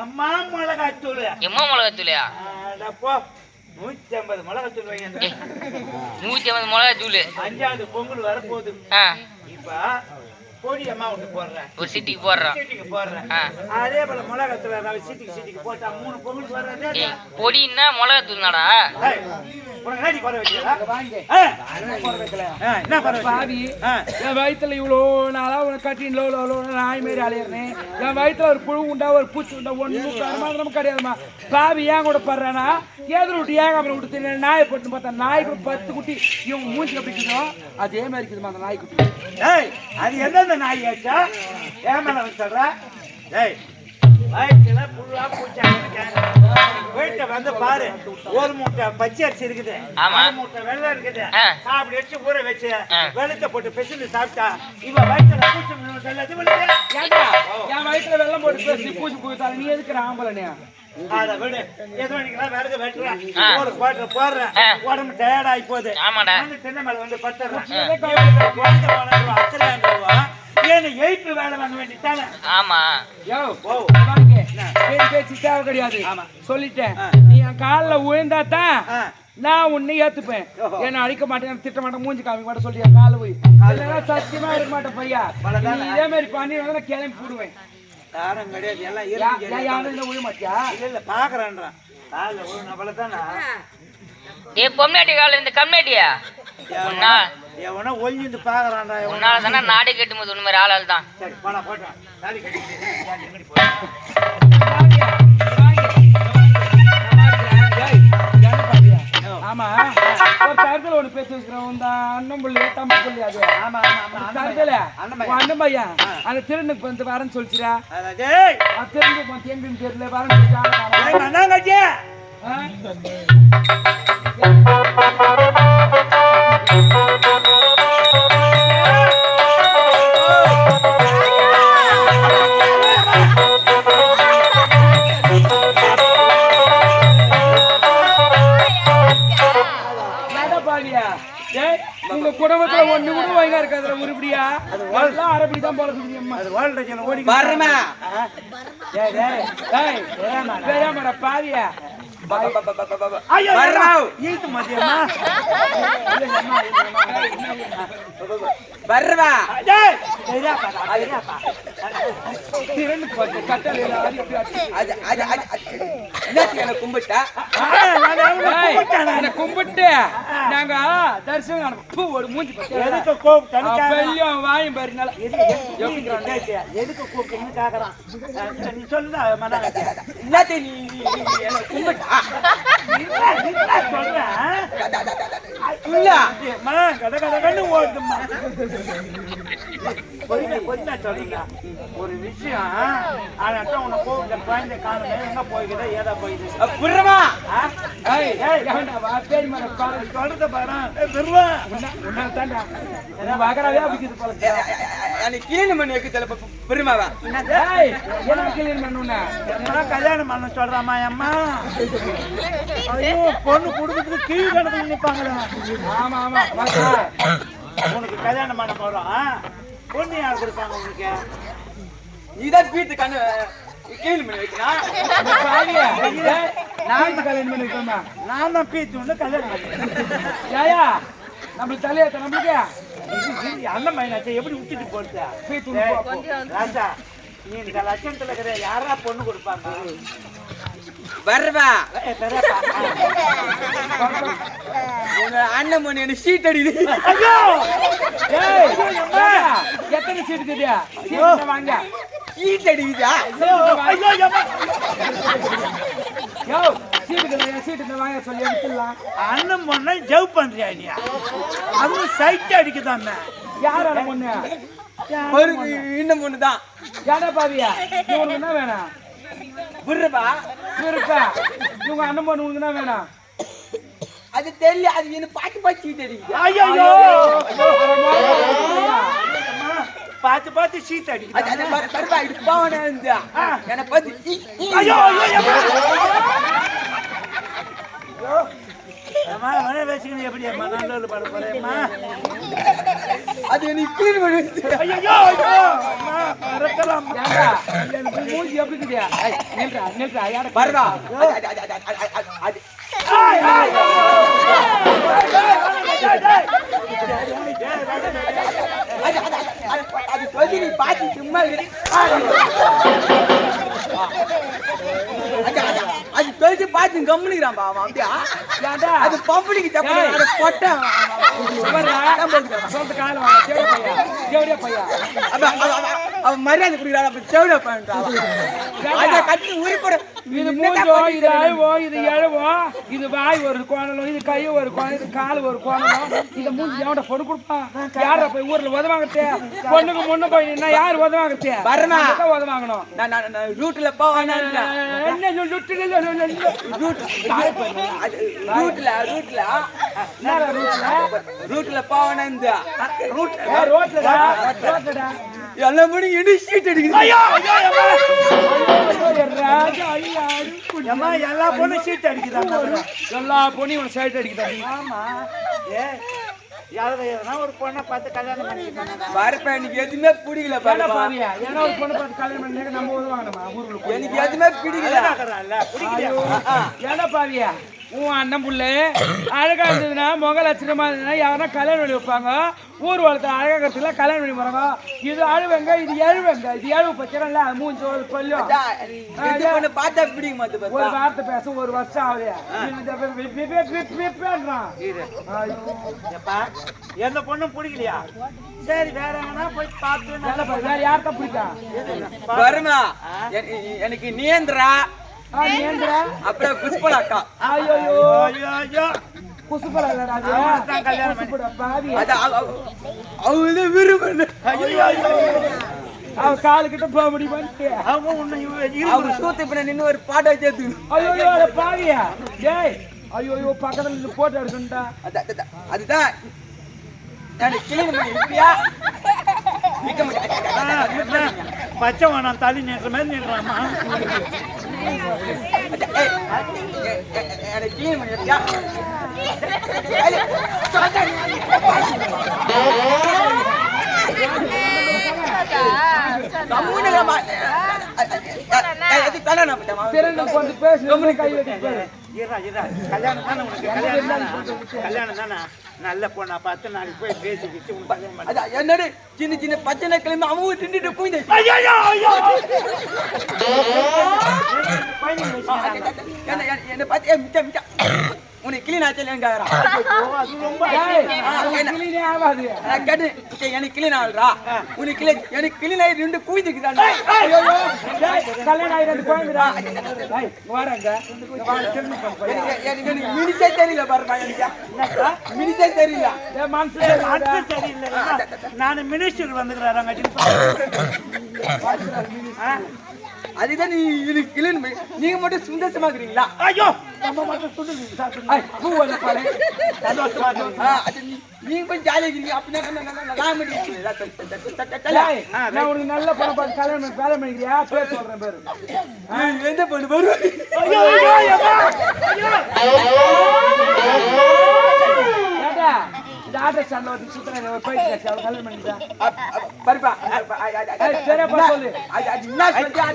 எம்மா மிளகாத்தூள். எம்மா மிளகாத்தூளையா? 150 மிளகாத்தூள் வைங்க. 150 மிளகாத்தூள். 5வது பொங்கல் வரப்போகுது. இப்ப பொடி அமௌண்ட் போடுறேன், ஒரு சீட்டிக்கு போடுறேன். அதே போல மிளகாத்தூள் சீட்டிக்கு போட்டா 3 பொங்கல் வர்றது. பொடின்னா மிளகாத்தூள் நாடா? என் வயிற்றுல இவ்வளோ நாளா உனக்கு கட்டின்ல நாய் மாரி அலையிறேன். என் வயிற்றுல ஒரு புழு உண்டா, ஒரு பூச்சி உண்டா, ஒன்றும் பிரமாதமும் கிடையாதுமா. பாவி ஏன் கூட படுறானா? ஏதோ விட்டு ஏகாம விட்டு நாயை போட்டு பார்த்தா நாய்க்கு 10 குட்டி இவங்க மூஞ்சி அப்படிக்குதோ அதே மாதிரி இருக்குதுமா அந்த நாய்க்குட்டி. அது எந்தெந்த நாய் ஆச்சா ஏமல சொல்ற? வயிற்றுல புல்லா பூச்சாங்க வந்து பாரு. ஒரு மூட்டை பச்சை அரிசி இருக்குது, மூட்டை வெள்ளம் இருக்குது. அப்படி வச்சு ஊற வச்சு வெள்ளத்தை போட்டு பெசிந்து சாப்பிட்டா இவன் வயிற்றுல பூச்சி என் வயிற்றுல வெள்ளம் போட்டு பேசி பூச்சி பூத்தாங்க. நீ எதுக்குற ஆம்பளனே? அதை விடு. ஏதோ விறகு வெட்டுறேன், ஒரு குவாட்டரை போடுறேன், உடம்பு டயர்ட் ஆகி போகுது. தென்னை மேல வந்து பத்துறேன். ஏன்னு 8 வேலை வாங்க வேண்டியதானே? ஆமா. பேச்சு தேவை கிடையாது, சொல்லிட்டேன். நீ என் காலில் விழுந்தாத்தான் நான் உன்னை ஏத்துப்பேன். என்ன அடிக்க மாட்டேன், திட்ட மாட்டேன், மூஞ்சி காமிக்க மாட்டேன் சொல்லி என் காலில் போய் சத்தியமா இருக்க மாட்டேன் பையா. இதே மாதிரி பண்ணி வந்து நான் கிளம்பி போடுவேன். யாரும் கிடையாது, எல்லாம் யாரும் விழ மாட்டியா? இல்ல பாக்குறேன்றான் காலில் விழுந்த அவ்வளவுதானா? பொம்னாட்டி கால இந்த கம்னாட்டியா எவனோ ஒழிஞ்சு பாக்குறான்டா. உன்னால தானே நாடு கட்டும் போது மாதிரி ஆளால் தான். சரி போனா போட்டான். ஆமா, ஒரு தரத்துல ஒண்ணு பேசி வச்சுக்கிறோம். இந்த அண்ணன் புள்ளி தம்பி புள்ளி அது. ஆமா தரத்துல அண்ணன் பையன் அந்த திருநுக்கு வந்து வரேன்னு சொல்லிச்சுரா. திருநுக்கு எங்கன்னு தெரியல வரேன்னு சொல்லிச்சு. உங்க குடும்பத்துல ஒண்ணு கூட வாங்க இருக்காதுல உருப்படியா? அதெல்லாம் அரபடி தான் போல தெரியுமா? அது வாழ்றதுல ஓடி வரமா. ஏய் பாவியா கும்பிட்டு நாங்க தரிசனம் ஒரு மூஞ்சி வாயும் பாருனால எதுக்கு கூப்பிட்டு கேக்குறான். நீ சொல்லுடா ஒரு விஷயம். குழந்தை காலமே எங்க போய்கிட்ட ஏதா போயிடுது சொல்றத பாரு. கல்யாணம் பண்ண சொல்றாமா அம்மா? பொண்ணு குடும்பத்துக்கு கீழ் கணக்கு நிப்பாங்களா? ஆமா ஆமா, உனக்கு கல்யாணம் பண்ண போறோம். பொண்ணு யார் கொடுப்பாங்க உனக்கு? இதான் வீட்டு கண்ணு கீழ் பண்ணி வைக்கலாம். நான் கல்யாணம் பண்ணி வைக்கணுமா? நான் தான் பீச்சு ஒண்ணு கல்யாணம் ஏயா நம்மளுக்கு தலையாத்த நம்மளுக்கு அண்ணன் பையனாச்சா எப்படி விட்டுட்டு போடுச்சா? ராஜா நீ இந்த லட்சணத்துல இருக்கிற யாரா பொண்ணு கொடுப்பாங்க? வர்றவா அண்ணன் மணி எனக்கு சீட் அடிக்குது. எத்தனை சீட் இருக்குதா? வாங்க சீட் அடிக்குதா? சீட்டு வாங்க சொல்லி எடுத்துடலாம். அண்ணன் பொண்ணு ஜவ் பண்றியா நீ? அதுவும் சைட் அடிக்குதான். யார் அண்ணன் பொண்ணு? இன்னும் பொண்ணு தான். யாரா பாவியா? உனக்கு என்ன வேணாம்? புரிப்பா புரிப்பா இவங்க அண்ணன் பொண்ணு உனக்கு என்ன வேணாம்? அது தெரியல, அது என்ன பாத்து பாத்து சீட் அடிக்குது. பார்த்து பார்த்து சீட் அடிக்குது. என்ன பார்த்து அம்மா மழை பேசிக்கணும் எப்படி அம்மா நல்ல பாட போறேம்மா அது நீ கிளீன் பண்ணி ஐயோ ஐயோ அம்மா மறக்கலாம் எனக்கு மூஞ்சி எப்படி இருக்குதியா நில்றா யார வரடா அது அது சொல்லி நீ பாத்து சும்மா அது சொல்லி பாத்து கம்முனிக்கிறான் அவன் அப்படியா அது பம்பளிக்கு தப்பு போட்டேன் சொந்த காலம் தேவடியா பையா அவன் மரியாதை குடிக்கிறான் அப்ப தேவடியா பையன் கட்டி உருப்பட இது மூஞ்சோ இது அழுவோ இது எழவோ இது வாய் ஒரு கோணலும் இது கை ஒரு கோணம் இது கால் ஒரு கோணலும் இந்த மூஞ்சி எவன்ட பொண்ணு கொடுப்பான் யார போய் ஊர்ல உதவாங்கத்தே பொண்ணுக்கு முன்ன போய் நின்னா யார் உதவாங்கத்தே வரமா உதவாங்கணும் நான் ரூட்ல போவானா என்ன ரூட்ல போவானா இந்த ரோட்லடா எல்லாம் மணி இடி சீட் அடிக்குது ஐயோ ஐயோ ராஜா அம்மா எல்லா பொண்ணும் சீட் அடிக்குதாங்க எல்லா பொண்ணையும் ஒரு சைட் அடிக்குதாடி ஆமா ஏ யாராவது எதனா ஒரு பொண்ணை பார்த்து கல்யாணம் பண்ணிக்கிட்டாங்க வரப்ப எனக்கு எதுவுமே பிடிக்கல பாவியா ஏன்னா ஒரு பொண்ணு பார்த்து கல்யாணம் பண்ணி நம்ம உதவாங்கணுமா ஊருக்குள்ள எனக்கு எதுவுமே பிடிக்கல ஏன்னா பாவியா உன் அண்ணன் புள்ள அழகா இருந்ததுன்னா முக லட்சணமா இருந்ததுன்னா யாரா கல்யாணம் பண்ணி வைப்பாங்க ஊர் வளர்த்த அழகாக்கிறதுல கல்யாணம் பண்ணி போறாங்க இது அழுவங்க இது எழுவங்க இது எழுவு பச்சைல மூஞ்சி ஒரு கொல்லும் பார்த்தா பிடிக்க மாட்டேன் ஒரு வார்த்தை பேச ஒரு வருஷம் ஆகுது எந்த பொண்ணும் பிடிக்கலையா சரி வேற எங்கன்னா போய் பார்த்து வேற யார்தான் பிடிக்கும் வருமா எனக்கு நீந்திரா நீந்திரா அப்புறம் புஷ்பலா அக்கா ஐயோ ஐயோ ஐயோ குசுப்பலா பாவி அவங்க விரும்பு அவ காலுக்கிட்ட போக முடியுமான்னு அவங்க உன்னை அவங்க சூத்து இப்ப நின்று ஒரு பாட்டை சேர்த்து ஐயோ பாவியா டேய் ஐயோ பக்கத்துல இருந்து போட்டோ எடுத்துட்டா அதுதான் நான் கிளீன் பண்ணி இப்படியா பச்சை வேணாம் தள்ளி நின்ற மாதிரி நின்றாமா எனக்கு கிளீன் பண்ணி இப்படியா கல்யாணம் தானே நல்ல பொண்ணா பார்த்து நாளைக்கு போய் பேசிக்கிச்சு என்னடு சின்ன சின்ன பச்சனை கிளம்பி அவங்க திண்டுட்டு போய் என்ன பார்த்து உனக்கு கிளீன் ஆச்சு எனக்கு கிளீன் ஆகுறா உனக்கு எனக்கு கிளீன் ஆகி ரெண்டு குயிதுக்குதான் கல்யாணம் ஆயிரம் கோயம்புடா எனக்கு மினிசே தெரியல பாருமா எனக்கு மினிசே தெரியல மனசு சரியில்லை நான் மினிஸ்டர் வந்துக்கிறாங்க அதுதான் நீ எனக்கு கிளீன் பண்ணி நீங்க மட்டும் சந்தோஷமா இருக்கிறீங்களா ஐயோ நம்ம மட்டும் சுடுங்க நீங்க கொஞ்சம் ஜாலியா இருக்கீங்க அப்படின்னா நான் உனக்கு நல்ல பொண்ணை பார்த்து கல்யாணம் வேலை பண்ணிக்கிறியா பேர் சொல்றேன் பேரு எந்த பொண்ணு பாரு இந்த ஆட்டோ ஸ்டாண்ட்ல வந்து சுத்தன போயிட்டு அவன் கல்யாணம் பண்ணிட்டான் பரிப்பா சரிப்பா சொல்லு அது என்ன சொல்லியா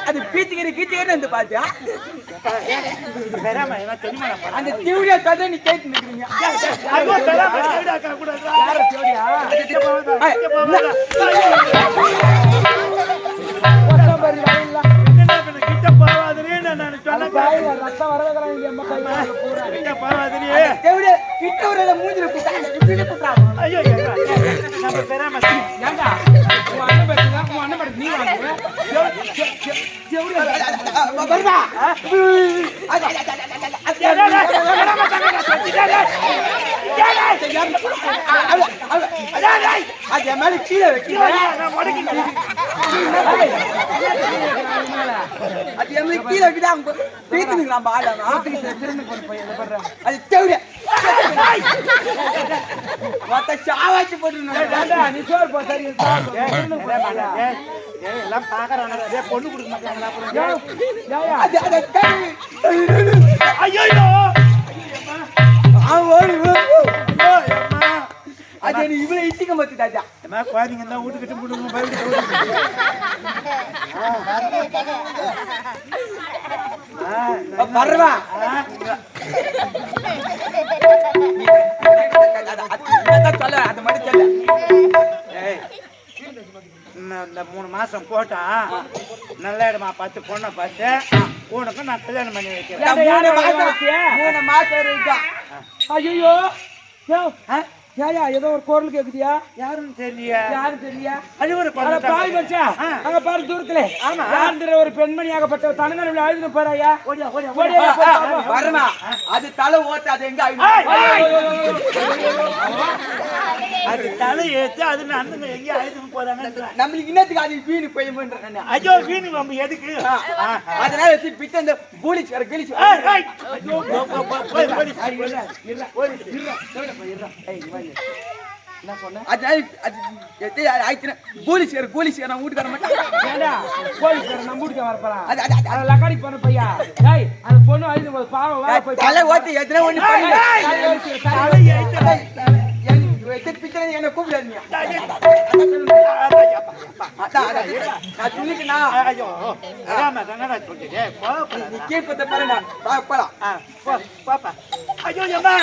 அது பீச்சுக்கிற கீச்சுக்கிற வந்து பாத்தியா அந்த தீவிர கதை நீ கேட்டு நிக்கிறீங்க கிட்ட போவாதே நான் ரத்தம் வரவேற்கிறாங்க கிட்ட ஒரு மூஞ்சில ஐயோ நம்ம பெறாம ஏண்டா உன் அண்ணன் பேசுங்க உன் அண்ணன் பேசு நீ வாங்க அது மேல கீழே அது எம்மை கீழே வைக்கிட்டா அவங்க பேத்துக்கலாம் பாடமா அது தேவையா மொத்த சாவ வாய்ச்சி போட்டுருந்தேன் ஏண்டா, நீ சோறு போ, சரி, சாப்பிடு. எல்லாம் பாக்குறாங்க பொண்ணு கொடுக்க மாட்டாங்களா அப்புறம் ஏய்யா, ஐயோ அது எனக்கு இவ்வளவு இசிக்க மாத்துதாஜா குழந்தைங்க தான் வீட்டுக்கிட்டு முடுங்க பரவா சொல்ல அது மட்டும் சொல்ல இந்த 3 மாசம் போட்டா நல்ல இடமா பார்த்து பொண்ணை பார்த்து உனக்கு நான் கல்யாணம் பண்ணி வைக்கிறேன். 3 மாசம் இருக்கா ஐயோ ஏயா ஏதோ ஒரு குரல் கேக்குதியா? யாருன்னு தெரியலையா? யாரும் தெரியல. அது ஒரு அட பாய் மச்சான், அங்க பாரு தூரத்துல யாருன்ற ஒரு பெண்மணியாகப்பட்ட தனங்கரவில அழுது பாராயா. வரமா அது தலை ஓட்ட அது எங்க அது தலை ஏத்து அது அண்ணங்க எங்க அழுதுன்னு போறாங்க. நம்மளுக்கு இன்னத்துக்கு அது வீணு போய் ஐயோ வீணு நம்ம எதுக்கு? அதனால வச்சு பிச்சை இந்த பூலிச்சு வர கிழிச்சு என்ன சொன்ன போலீஸ் நான் வீட்டுக்கு வர மாட்டேன் போலீஸ்காரன் நம்ம வீட்டுக்கு வரப்பறான். அத லக்காடி பண்ண பையா. டேய் அந்த பொண்ணு அழுது போது பாவம் வா போய் தலை ஓட்டி எத்தனை ஒண்ணு பண்ணி பிச்சை என்ன கூப்பிடாதீங்க நான் சொல்லிட்டேனா ஐயோ நீ கேட்பத பாருங்க போலாம் பாப்பா ஐயோ அம்மா